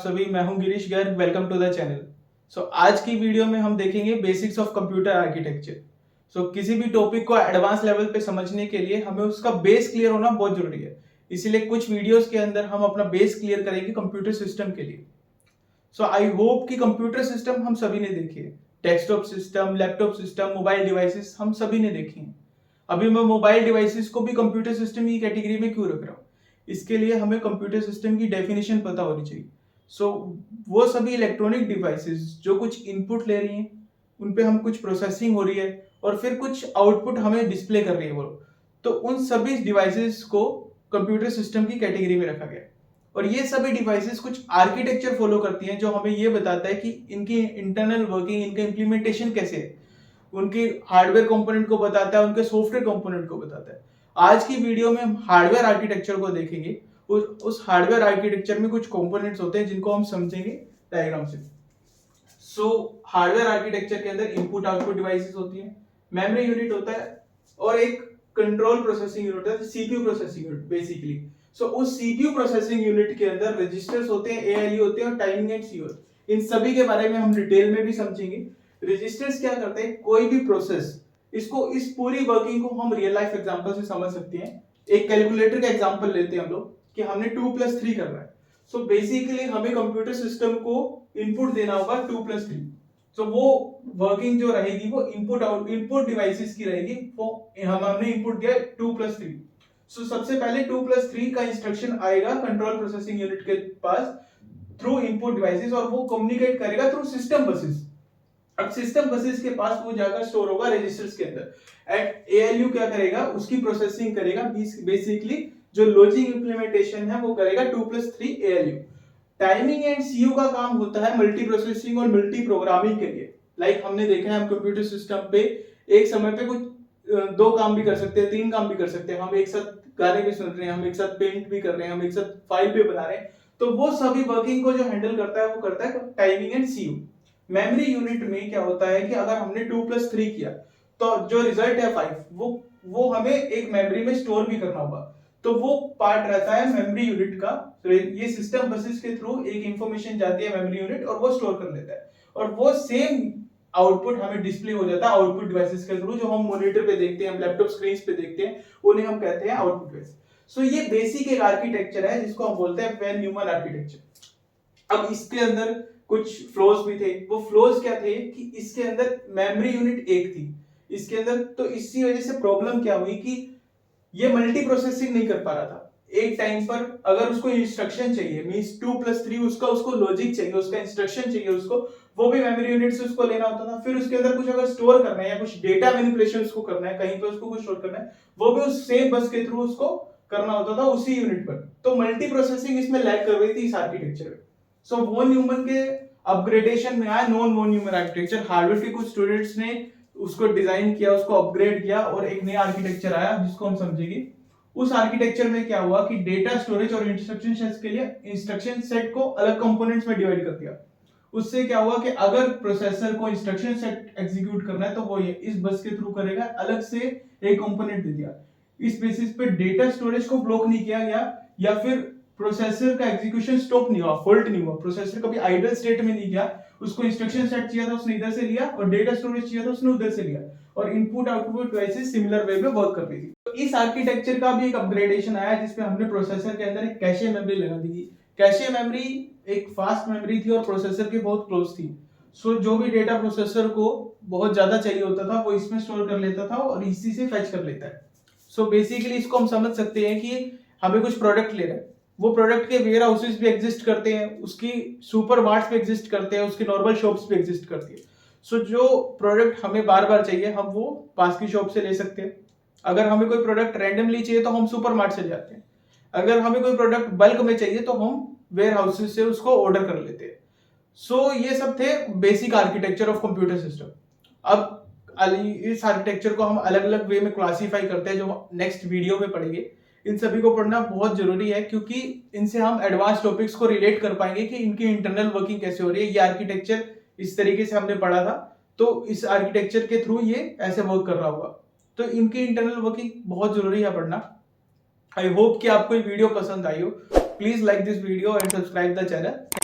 सभी। मैं हूं Girish Garg, welcome to the channel. आज की वीडियो में हम देखेंगे बेसिक्स ऑफ कंप्यूटर आर्किटेक्चर। किसी भी टॉपिक को एडवांस लेवल पे समझने के लिए हमें उसका बेस क्लियर होना बहुत जरूरी है। इसीलिए कुछ वीडियोस के अंदर हम अपना बेस क्लियर करेंगे कंप्यूटर सिस्टम के लिए। आई होप कि कंप्यूटर सिस्टम हम सभी ने देखे हैं। Desktop system, laptop system, mobile devices हम सभी ने देखे हैं। अभी मैं मोबाइल डिवाइसेस को भी कंप्यूटर सिस्टम की कैटेगरी में क्यों रख रहा हूँ? इसके लिए हमें कंप्यूटर सिस्टम की डेफिनेशन पता होनी चाहिए। वो सभी इलेक्ट्रॉनिक डिवाइसेस जो कुछ इनपुट ले रही हैं, उन पे हम कुछ प्रोसेसिंग हो रही है और फिर कुछ आउटपुट हमें डिस्प्ले कर रही है वो, तो उन सभी डिवाइसेस को कंप्यूटर सिस्टम की कैटेगरी में रखा गया है। और ये सभी डिवाइसेस कुछ आर्किटेक्चर फॉलो करती हैं जो हमें ये बताता है कि इनकी इंटरनल वर्किंग, इनका इम्प्लीमेंटेशन कैसे है, उनकी हार्डवेयर कंपोनेंट को बताता है, उनके सॉफ्टवेयर कंपोनेंट को बताता है। आज की वीडियो में हम हार्डवेयर आर्किटेक्चर को देखेंगे। उस हार्डवेयर आर्किटेक्चर में कुछ कंपोनेंट्स होते हैं जिनको हम समझेंगे डायग्राम से। हार्डवेयर आर्किटेक्चर के अंदर इनपुट आउटपुट डिवाइसेस होती हैं, मेमोरी यूनिट होता है और एक कंट्रोल प्रोसेसिंग यूनिट होता है, सीपीयू प्रोसेसिंग यूनिट बेसिकली। उस सीपीयू प्रोसेसिंग यूनिट के अंदर रजिस्टर्स होते हैं, एएलयू होते हैं और टाइमिंग एंड सीओ। इन सभी के बारे में हम डिटेल में भी समझेंगे। रजिस्टर्स क्या करते हैं? कोई भी प्रोसेस, इस पूरी वर्किंग को हम रियल लाइफ एग्जांपल से समझ सकते हैं। एक कैलकुलेटर का एग्जांपल लेते हैं हम लोग कि हमने 2+3 करना है। बेसिकली हमें कंप्यूटर सिस्टम को इनपुट देना होगा 2+3। वो वर्किंग जो रहेगी वो इनपुट डिवाइसेस की रहेगी। वो हमने इनपुट दिया 2+3। सबसे पहले 2+3 का इंस्ट्रक्शन आएगा कंट्रोल प्रोसेसिंग यूनिट के पास थ्रू इनपुट डिवाइसेस और वो कम्युनिकेट करेगा थ्रू सिस्टम बसेस। अब सिस्टम बसेस के पास वो जाकर स्टोर होगा रजिस्टर्स के अंदर। एट एएलयू क्या करेगा? उसकी प्रोसेसिंग करेगा। बेसिकली जो लॉजिक इंप्लीमेंटेशन है वो करेगा 2+3 एएलयू। टाइमिंग एंड सीयू का काम होता है मल्टी प्रोसेसिंग और मल्टी प्रोग्रामिंग के लिए। हमने देखा है हम कंप्यूटर सिस्टम पे एक समय पे कुछ 2 काम भी कर सकते हैं, 3 काम भी कर सकते हैं। हम एक साथ गाने भी सुन रहे हैं, हम एक साथ पेंट भी कर रहे हैं, हम एक साथ फाइल भी बना रहे हैं। तो वो सभी वर्किंग को जो हैंडल करता है वो करता है timing and CU. Memory unit में क्या होता है कि अगर हमने 2+3 किया तो जो रिजल्ट है 5, वो हमें एक मेमोरी में स्टोर भी करना होगा। तो वो पार्ट रहता है मेमोरी यूनिट का। ये सिस्टम बसेस के थ्रू एक इंफॉर्मेशन जाती है मेमोरी यूनिट और वो स्टोर कर लेता है और वो सेम आउटपुट हमें डिस्प्ले हो जाता है आउटपुट डिवाइसेस के थ्रू। जो हम मॉनिटर पे देखते हैं, हम लैपटॉप स्क्रीन पे देखते हैं, उन्हें हम कहते हैं आउटपुट डिवाइस। ये बेसिक एक आर्किटेक्चर है जिसको हम बोलते हैं वैन न्यूमन आर्किटेक्चर। अब इसके अंदर कुछ फ्लोज भी थे। वो फ्लोज क्या थे कि इसके अंदर मेमोरी यूनिट एक थी इसके अंदर, तो इसी वजह से प्रॉब्लम क्या हुई कि ये मल्टी प्रोसेसिंग नहीं कर पा रहा था। एक टाइम पर अगर उसको इंस्ट्रक्शन चाहिए, मींस 2+3 उसको लॉजिक चाहिए, उसका इंस्ट्रक्शन चाहिए उसको, वो भी मेमोरी यूनिट से उसको लेना होता था। फिर उसके अंदर कुछ अगर स्टोर करना है या कुछ डेटा मैनिपुलेशन उसको करना है, कहीं पे उसको कुछ स्टोर करना है, वो भी उस सेम बस के थ्रू उसको करना होता था उसी यूनिट पर। तो मल्टी प्रोसेसिंग इसमें लैग कर रही थी इस आर्किटेक्चर में। वॉन न्यूमन के अपग्रेडेशन में आया non von Neumann architecture. Harvard के कुछ स्टूडेंट्स ने उसको डिजाइन किया, उसको अपग्रेड किया और एक नया आर्किटेक्चर आया जिसको हम समझेंगे। उस आर्किटेक्चर में क्या हुआ कि डेटा स्टोरेज और इंस्ट्रक्शन सेट्स के लिए इंस्ट्रक्शन सेट को अलग कंपोनेंट्स में डिवाइड कर दिया। उससे क्या हुआ कि अगर प्रोसेसर को इंस्ट्रक्शन सेट एग्जीक्यूट करना है तो वो इस बस के थ्रू करेगा, अलग से एक कंपोनेंट दे दिया। इस बेसिस पे डेटा स्टोरेज को ब्लॉक नहीं किया गया या फिर प्रोसेसर का एग्जीक्यूशन स्टॉप नहीं हुआ, फॉल्ट नहीं हुआ। प्रोसेसर कभी आइडल स्टेट में नहीं गया। उसको इंस्ट्रक्शन सेट चाहिए था उसने इधर से लिया और डेटा स्टोरेज चाहिए था उसने उधर से लिया और input output devices similar way में वर्क कर रही थी। तो इस आर्किटेक्चर का भी एक अपग्रेडेशन आया जिसपे हमने प्रोसेसर के अंदर एक कैशे मेमोरी लगा दी। कैशे मेमोरी एक फास्ट मेमोरी थी और प्रोसेसर के बहुत क्लोज थी। जो भी डेटा प्रोसेसर को बहुत ज्यादा चाहिए होता था वो इसमें स्टोर कर लेता था और इसी से फेच कर लेता है। बेसिकली इसको हम समझ सकते हैं कि हमें कुछ प्रोडक्ट ले रहा है, वो प्रोडक्ट के वेयर हाउसेस भी एग्जिस्ट करते हैं, उसकी सुपर मार्ट्स भी एग्जिस्ट करते हैं, उसकी नॉर्मल शॉप्स भी एग्जिस्ट करती है। जो प्रोडक्ट हमें बार बार चाहिए हम वो पास की शॉप से ले सकते हैं। अगर हमें कोई प्रोडक्ट रैंडमली चाहिए तो हम सुपर मार्ट से जाते हैं। अगर हमें कोई प्रोडक्ट बल्क में चाहिए तो हम वेयर हाउसेस से उसको ऑर्डर कर लेते हैं। ये सब थे basic architecture of computer system. अब इस आर्किटेक्चर को हम अलग अलग वे में क्लासिफाई करते हैं जो नेक्स्ट वीडियो में पढ़ेंगे। इन सभी को पढ़ना बहुत जरूरी है क्योंकि इनसे हम एडवांस टॉपिक्स को रिलेट कर पाएंगे कि इनकी इंटरनल वर्किंग कैसे हो रही है। ये आर्किटेक्चर इस तरीके से हमने पढ़ा था तो इस आर्किटेक्चर के थ्रू ये ऐसे वर्क कर रहा होगा। तो इनकी इंटरनल वर्किंग बहुत जरूरी है पढ़ना। आई होप कि आपको ये वीडियो पसंद आई हो। Please like this video and subscribe the channel.